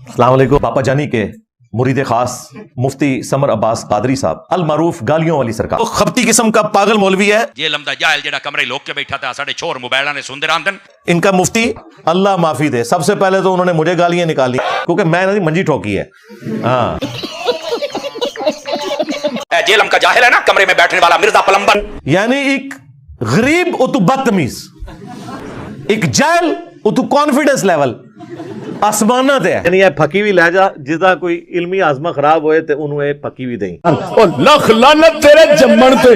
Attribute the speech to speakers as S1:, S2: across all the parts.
S1: अस्सलाम वालेकुम। पापा जानी के मुरीद खास मुफ्ती समर अब्बास कादरी साहब अल मारूफ गालियों वाली सरकार तो खपती किस्म का पागल मौलवी है।
S2: ये लम्दा जाहिल जेड़ा कमरे लोग के बैठा था साढ़े छोर मोबाइल ने सुनते रहते।
S1: इनका मुफ्ती अल्लाह माफी दे। सबसे पहले तो उन्होंने मुझे गालियां निकाली क्योंकि मैंने मंजी ठोकी है। हाँ
S2: जेलम का जाहिल है ना, कमरे में बैठने वाला मिर्जा पलंबर,
S1: यानी एक गरीब उतु बदतमीज, एक जाहिल उतु कॉन्फिडेंस लेवल आसमाना ते यानी ये फकी भी लहजा जिसदा कोई इल्मी आजमा खराब होए ते उन्होंने फकी भी दें।
S3: और लख लानत तेरे जम्मन पे।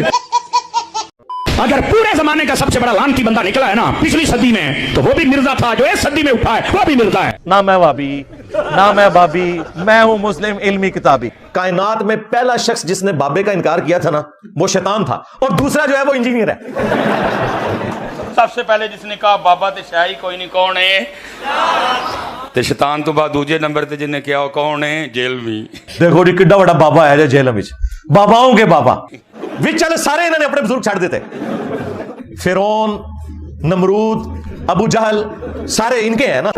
S4: अगर पूरे जमाने का सबसे बड़ा लानती बंदा निकला है ना पिछली सदी में, तो वो भी मिर्जा था। जो इस सदी में उठा है वो भी मिर्जा है।
S1: ना मैं वाबी ना मैं बाबी, मैं हूं मुस्लिम इल्मी किताबी। कायनात में पहला शख्स जिसने बाबे का इनकार किया था ना वो शैतान था, और दूसरा जो है वो इंजीनियर है।
S2: सबसे पहले जिसने कहा बाबा ते शाही कोई नहीं, कौन है? ते शैतान तो बाद दूजे नंबर ते जिन्हें कहा कौन है? जेलवी।
S1: देखो जी किड्डा बड़ा बाबा है जेल में, बाबाओं के बाबा विच चले सारे इन्होंने अपने बुजुर्ग छाड़ देते। फिरौन, नमरूद, अबू जहल सारे इनके हैं ना।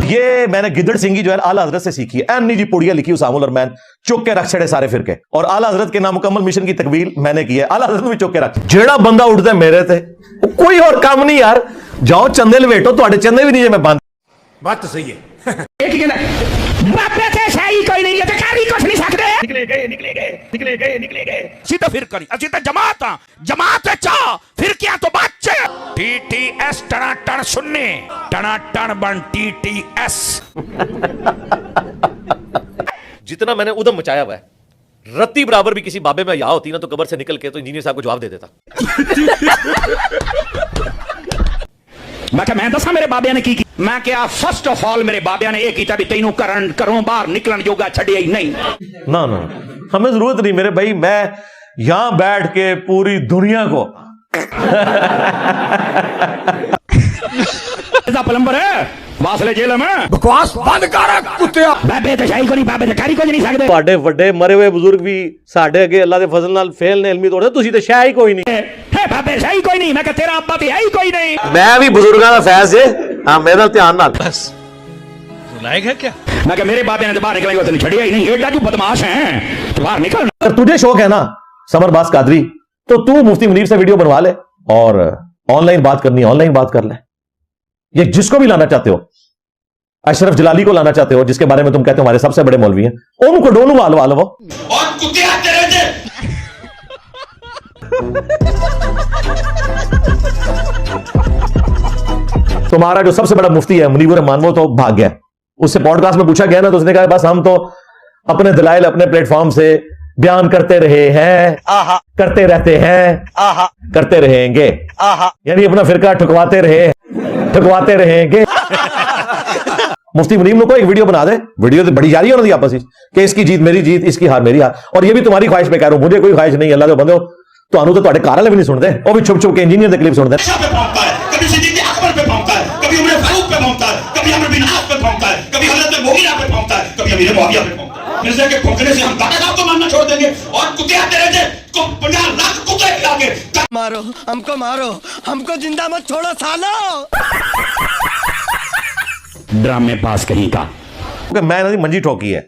S1: ये मैंने गिद्दड़ सिंगी जो है आला हजरत से सीखी है। एनी जी पुड़िया लिखी उसामुल और मैन चुक के रख छड़े सारे फिरके, और आला हजरत के नामुकम्मल मिशन की तकमील मैंने की है। आला हजरत भी चुक के रख, जेड़ा बंदा उठता है मेरे थे कोई और काम नहीं यार, जाओ चंदे लवेटो, तुम्हारे चंदे भी नहीं मैं बंद।
S3: बात तो सही है।
S4: बापे से शाही कोई नहीं है, कारी कुछ नहीं सकते।
S2: सीधा फिर करी असी तो जमात हां, जमात है चा फिर क्या तो बच्चे। टीटीएस टनाटन सुनने टनाटन बन टीटीएस।
S1: जितना मैंने उधम मचाया हुआ है, रत्ती बराबर भी किसी बाबे में यहाँ होती ना तो कब्र से निकल के तो इंजीनियर साहब को जवाब दे देता।
S4: मैं दसा मेरे बाबे ने की मैं क्या फर्स्ट ऑफ ऑल मेरे बाबे ने एक किया भी तेनू करों बाहर निकलन योगा छड़िया ही नहीं।
S1: ना ना हमें जरूरत नहीं मेरे भाई, मैं यहां बैठ के पूरी दुनिया को
S4: प्लम्बर है वासले जेल में
S3: बकवास बंद कर कुत्तिया।
S4: बाबे ते शाही को नहीं, बाबे ते कारी को नहीं सकते।
S1: ਤੁਹਾਡੇ ਵੱਡੇ मरे हुए बुजुर्ग भी साढ़े अगे अल्लाह के फजल नाल फेल ने इल्मी तोड़े, तुसी ते शाह ही कोई नहीं
S4: है। बाबे शाही कोई नहीं, मैं कह तेरा अब्बा ते है ही कोई नहीं।
S1: मैं भी बुजुर्गां दा फैज है। हां मेरा ध्यान नाल
S3: बस लायक है क्या?
S4: मैं कह मेरे बाबे ने तो बाहर निकलेंगे तेन छड़िया ही नहीं। एडा तू बदमाश है तो बाहर निकल।
S1: अगर तुझे शौक है ना समर बास कादरी, तो तू मुफ्ती मुनीर से वीडियो बनवा ले और ऑनलाइन बात करनी है ऑनलाइन बात कर ले। ये जिसको भी लाना चाहते हो, अशरफ जलाली को लाना चाहते हो जिसके बारे में तुम कहते हो हमारे सबसे बड़े मौलवी हैं, उनको डोनू वाल वाल वो
S2: और कुत्ते आते रहते।
S1: तुम्हारा जो सबसे बड़ा मुफ्ती है मुनीवर रहमान वो तो भाग गया। उससे पॉडकास्ट में पूछा गया ना तो उसने कहा बस हम तो अपने दलाइल अपने प्लेटफॉर्म से बयान करते रहे हैं, करते रहते हैं, करते रहेंगे, यानी अपना फिरका ठुकवाते रहेंगे। मुफ्ती मुनीम को एक वीडियो बना दे, वीडियो तो बड़ी जारी है उन्होंने आपस में कि इसकी जीत मेरी जीत, इसकी हार मेरी हार। और ये भी तुम्हारी ख्वाहिश पे कह रहा हूं, मुझे कोई ख्वाहिश नहीं। अल्लाह के बंदो ਤੁਹਾਨੂੰ तो ਤੁਹਾਡੇ ਘਰ वाले भी नहीं सुनते, वो भी छुप छुप के इंजीनियर के क्लिप सुनते हैं।
S2: कभी सिद्दीक़ अकबर पे भौंकता है, कभी उमर फारूक पे भौंकता है, कभी अमर बिन आस पे भौंकता है, कभी हजरत मुगीरा पे भौंकता है, कभी अमीर मुआविया पे भौंकता है। मिर्जा के भौंकने से हम दादा साहब को मानना छोड़ देंगे और कुत्ते आते रहते को 50 लाख कुत्ते खिला के
S5: मारो हमको जिंदा मत छोड़ो सालो।
S4: ड्रामे पास कहीं का
S1: मैं ना मंजी ठोकी है।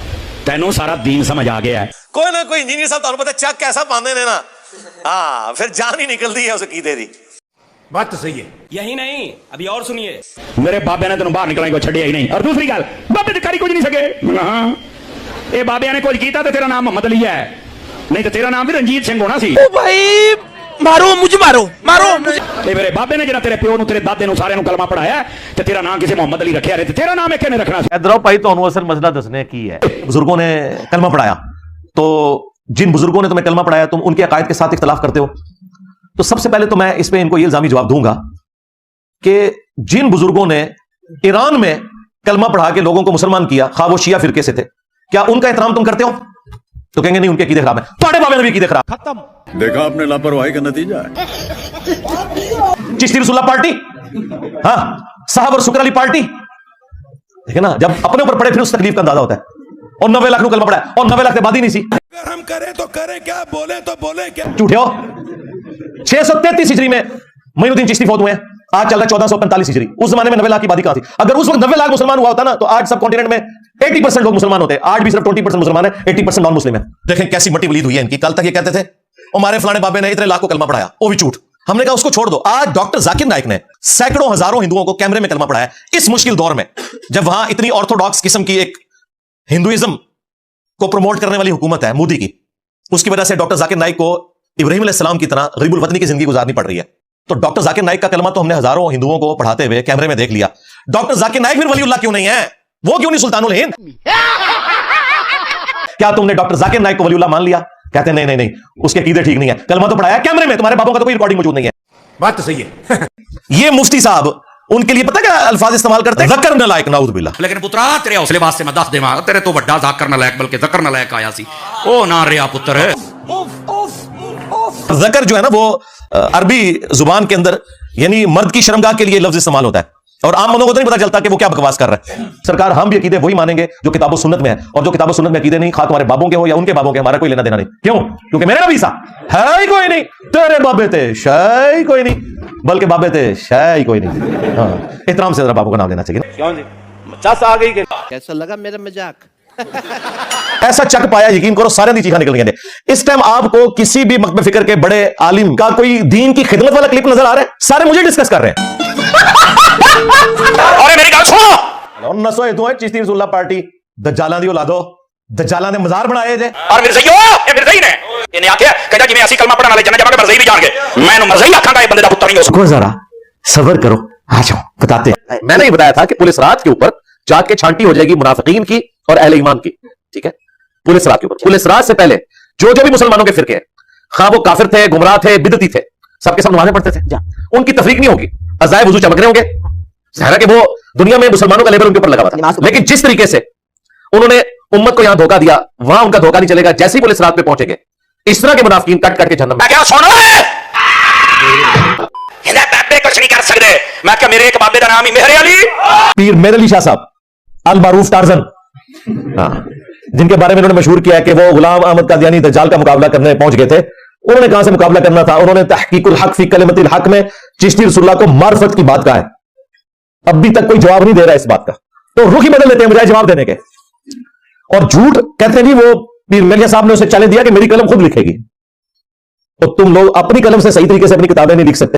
S4: तेनों सारा दीन समझ आ गया है।
S1: कोई ना कोई इंजीनियर साहब ਤੁਹਾਨੂੰ ਪਤਾ ਚੱਕ कैसा पाने ने ना, हाँ फिर जान ही निकलती है उसे की दे दी।
S3: बात तो सही है।
S5: यही नहीं अभी और सुनिए।
S4: मेरे बाबे ने तेन बाहर निकलने को छड़िया ही नहीं। और दूसरी गल बाबे ते कारी कुछ नहीं सके। हाँ ये बाबे ने कुछ किया तो तेरा नाम मोहम्मद अली है, नहीं तो तेरा नाम भी रंजीत सिंह होना सी।
S5: भाई मारो मुझे मुझे।
S4: मेरे बाबे ने जरा तेरे प्यो तेरे दादे सारे कलमा पढ़ाया ते तेरा नाम किसी मोहम्मद अली रखा रहे, तेरा नाम एक ने रखना।
S1: इधर भाई तो असल मसला दसने की है। बुजुर्गों ने कलमा पढ़ाया, तो जिन बुजुर्गों ने तुम्हें कलमा पढ़ाया तुम उनके अकायद के साथ इख्तलाफ करते हो, तो सबसे पहले तो मैं इस पे इनको ये इल्जामी जवाब दूंगा कि जिन बुजुर्गों ने ईरान में कलमा पढ़ा के लोगों को मुसलमान किया, खा वो शिया फिरके से थे, क्या उनका एहतराम तुम करते हो? तो कहेंगे नहीं उनके अकीदे खराब है। तुम्हारे बाबे ने भी अकीदे खराब।
S3: खत्म। देखा आपने लापरवाही का नतीजा है।
S1: चिश्ती रसूलुल्लाह पार्टी, हाँ साहब और शुक्र अली पार्टी, ठीक है ना। जब अपने ऊपर पड़े फिर उस तकलीफ का अंदाजा होता है। और 90 लाख कलमा पड़ा है और 90 लाख के बाद ही नहीं सी।
S3: अगर हम करें तो करें क्या, बोले तो बोले क्या।
S1: झूठे हो। 633 हिजरी में मोइनुद्दीन चिश्ती फौत हुए हैं, आज चल रहा है 1445 हिजरी, उस जमाने में 90 लाख की आबादी कहां थी? अगर उस वक्त 90 लाख मुसलमान हुआ होता ना, तो आज सब कॉन्टिनेंट में 80% लोग मुसलमान होते। आज भी सिर्फ 20% मुसलमान है, 80% नॉन मुस्लिम है। देखें कैसी मट्टी वलीद हुई है इनकी। कल तक ये कहते थे हमारे फलाने बाबे ने इतने लाख को कलमा पढ़ाया, वो भी झूठ। हमने कहा उसको छोड़ दो। आज डॉक्टर जाकिर नाइक ने सैकड़ों हजारों हिंदुओं को कैमरे में कलमा पढ़ाया इस मुश्किल दौर में, जब वहां इतनी ऑर्थोडॉक्स किस्म की एक हिंदुइज्म को प्रमोट करने वाली हुकूमत है मोदी की। उसकी वजह से डॉक्टर जाकिर नाइक को इब्राहिम अलैहिस्सलाम की तरह गरीबुल वतनी की जिंदगी गुजारनी पड़ रही है। तो डॉक्टर जाकिर नाइक का कलमा तो हमने हजारों हिंदुओं को पढ़ाते हुए कैमरे में देख लिया। डॉक्टर जाकिर नाइक फिर वलीउल्लाह क्यों नहीं है? वो क्यों नहीं सुल्तानुल हिंद? क्या तुमने डॉक्टर जाकिर नाइक को वलीउल्लाह मान लिया? कहते नहीं नहीं नहीं, उसके कीदे ठीक नहीं है। कलमा तो पढ़ाया कैमरे में, तुम्हारे बापों का तो कोई रिकॉर्डिंग मौजूद नहीं है।
S3: बात तो सही है।
S1: ये मुफ्ती साहब उनके लिए पता क्या अल्फाज इस्तेमाल करते हैं? ज़कर नलायक, नाउज़ बिल्लाह।
S4: लेकिन पुत्रा तेरे हौसले वास्ते मैं दस देवां, तेरे तो बड़ा ज़ाकर नलायक बल्कि ज़कर नलायक आया सी। ओ ना रिया पुत्र।
S1: ज़कर जो है ना, वो अरबी जुबान के अंदर यानी मर्द की शर्मगाह के लिए लफ्ज इस्तेमाल होता है, और आम लोगों को तो नहीं पता चलता कि वो क्या बकवास कर रहा है। सरकार, हम भी अकीदे वही मानेंगे जो किताब और सुन्नत में है, और जो किताब और सुन्नत में अकीदे नहीं, खा तुम्हारे बाबों के हो या उनके बाबों के, हमारा कोई लेना देना नहीं। क्यों? क्योंकि मेरे नबी सा है ही कोई नहीं, तेरे बाबे थे शाय कोई नहीं, बल्कि बाबे थे शाय कोई नहीं। हाँ, एहतराम से जरा बाबों का नाम लेना चाहिए।
S6: क्यों जी मचास आ गई? कैसा लगा मेरा मजाक?
S1: ऐसा चक पाया, यकीन करो सारे दी चीखा निकल गए। इस टाइम आपको किसी भी मकबे फिक्र के बड़े आलिम का कोई दीन की खिदमत वाला क्लिप नजर आ रहा है? सारे मुझे डिस्कस कर रहे हैं।
S4: अरे मेरी गल सुनो।
S1: नसो हेतु है चिश्ती रसूलुल्लाह पार्टी दज्जालां दी औलादो, दज्जालां दे मजार बनाए जे।
S4: और मिर्ज़ाइयो, ये मिर्ज़ाई ने इन्हें आख्या कहता जिवें असि कलमा पढ़न वाले जन्नत जावांगे, मिर्ज़ाई भी जाणगे। मैं मिर्ज़ाई आखांगा ये बंदे दा पुत्तर नहीं हो सकदा।
S1: जरा सब्र करो, आ जाओ बताते। मैंने ही बताया था कि पुलिस रात के ऊपर जाके छांटी हो जाएगी मुनाफिकीन की और अहले ईमान की। ठीक है, पुलिस रात के ऊपर, पुलिस रात से पहले जो जो भी मुसलमानों के फिरके हैं, खा वो काफिर थे, गुमराह थे, बिदती थे, सबके सब नमाज़ें पढ़ते थे, उनकी तफरीक नहीं होगी, अज़ाए वुज़ू चमक रहे होंगे। ज़ाहिर है कि वो दुनिया में मुसलमानों का लेबल उनके ऊपर लगा हुआ था, लेकिन जिस तरीके से उन्होंने उम्मत को यहां धोखा दिया, वहां उनका धोखा नहीं चलेगा। जैसे ही पुलिस रात पे पहुंचेंगे, इस तरह के मुनाफिकीन कट कट के जहन्नम में।
S4: क्या सुनो इन्हें बाबे कुछ नहीं कर सकते। मैं क्या मेरे एक बाबे का नाम ही मेहरे अली,
S1: पीर मेहर अली शाह साहब अल मारूफ टार्जन, हाँ, जिनके बारे में उन्होंने मशहूर किया कि वो गुलाम अहमद कादियानी दज्जाल का मुकाबला करने पहुंच गए थे। उन्होंने कहां से मुकाबला करना था? उन्होंने तहकीकुल हक फी कलिमतिल हक में चिश्ती रसूलुल्लाह को मार्फत की बात कहा है। अभी तक कोई जवाब नहीं दे रहा इस बात का, तो रुख ही बदल लेते हैं बजाय जवाब देने के। और झूठ कहते हैं जी, वो पीर मेहर साहब ने उसे चैलेंज दिया कि मेरी कलम खुद लिखेगी। तो तुम लोग अपनी कलम से सही तरीके से अपनी किताबें नहीं लिख सकते।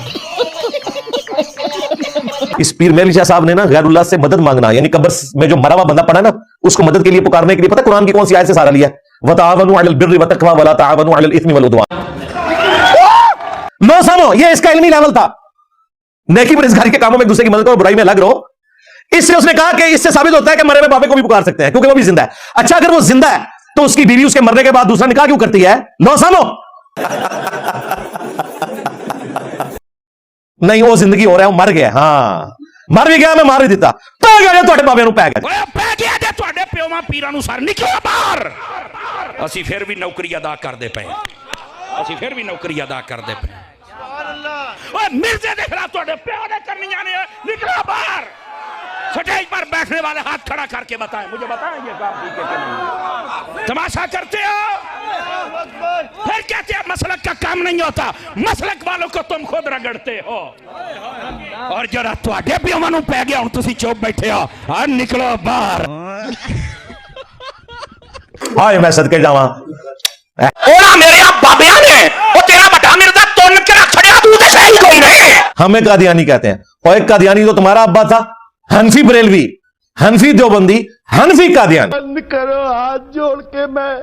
S1: इस पीर मेहर शाह साहब ने ना गैरुल्लाह से मदद मांगना, यानी कब्र में जो मरा हुआ बंदा पड़ा ना, उसको मदद के लिए पुकारने के लिए पता कुरान की कौन सी आयत से सहारा लिया? वतावनु अलल बिर्रि वतक़वा वला तावनु अलल इस्मि वल उद्वान। लो समो, ये इसका इल्मी लेवल था। नेकी परहेज़गारी के कामों में एक दूसरे की मदद करो, बुराई में अलग रहो। इससे उसने कहा कि इससे साबित होता है कि मरे हुए बाबे को भी पुकार सकते हैं, क्योंकि वो भी जिंदा है। अच्छा, अगर वो जिंदा है तो उसकी बीवी उसके मरने के बाद दूसरा निकाह क्यों करती है? लो समो। नहीं, वो जिंदगी हो रहा है, वो मर गया। हाँ, मर भी गया, मैं मार भी देता। पै गया ਤੁਹਾਡੇ ਬਾਬੇ ਨੂੰ, ਪੈ ਗਿਆ।
S4: ਪੈ ਗਿਆ ਤੇ ਤੁਹਾਡੇ ਪਿਓਾਂ ਪੀਰਾਂ ਨੂੰ ਸਰ ਨਿਕਲੋ ਬਾਹਰ। ਅਸੀਂ ਫਿਰ ਵੀ ਨੌਕਰੀ ਅਦਾ ਕਰਦੇ ਪਏ, ਅਸੀਂ ਫਿਰ ਵੀ ਨੌਕਰੀ ਅਦਾ ਕਰਦੇ ਪਏ। ਓਏ ਮਿਰਜ਼ੇ ਦੇ ਖਿਲਾਫ ਤੁਹਾਡੇ ਪਿਓ ਨੇ ਕਰਨੀਆਂ ਨੇ, ਨਿਕਲੋ बाहर। स्टेज पर बैठने वाले हाथ खड़ा करके बताएं, मुझे बताएं ये काम ठीक है कि नहीं? तमाशा करते हो, फिर कहते हैं मसलक का काम नहीं होता। मसलक वालों को तुम खुद रगड़ते हो। और जरा तुहाडे पिओां नूं पै गया, हुण तुसीं चुप बैठे हो। हाँ, निकलो बाहर।
S1: हाय मैं सदके जावां,
S4: ओना मेरे बाबियां ने ओ तेरा बड़ा मिर्जा तुन के रख छड़िया, तू ते सही कोई नहीं।
S1: हमें कादियानी कहते हैं, और एक कादियानी तो तुम्हारा अब्बा था, हनफी बरेलवी, हनफी देवबंदी, हनफी कादियानी।
S5: बंद करो हाथ जोड़ के मैं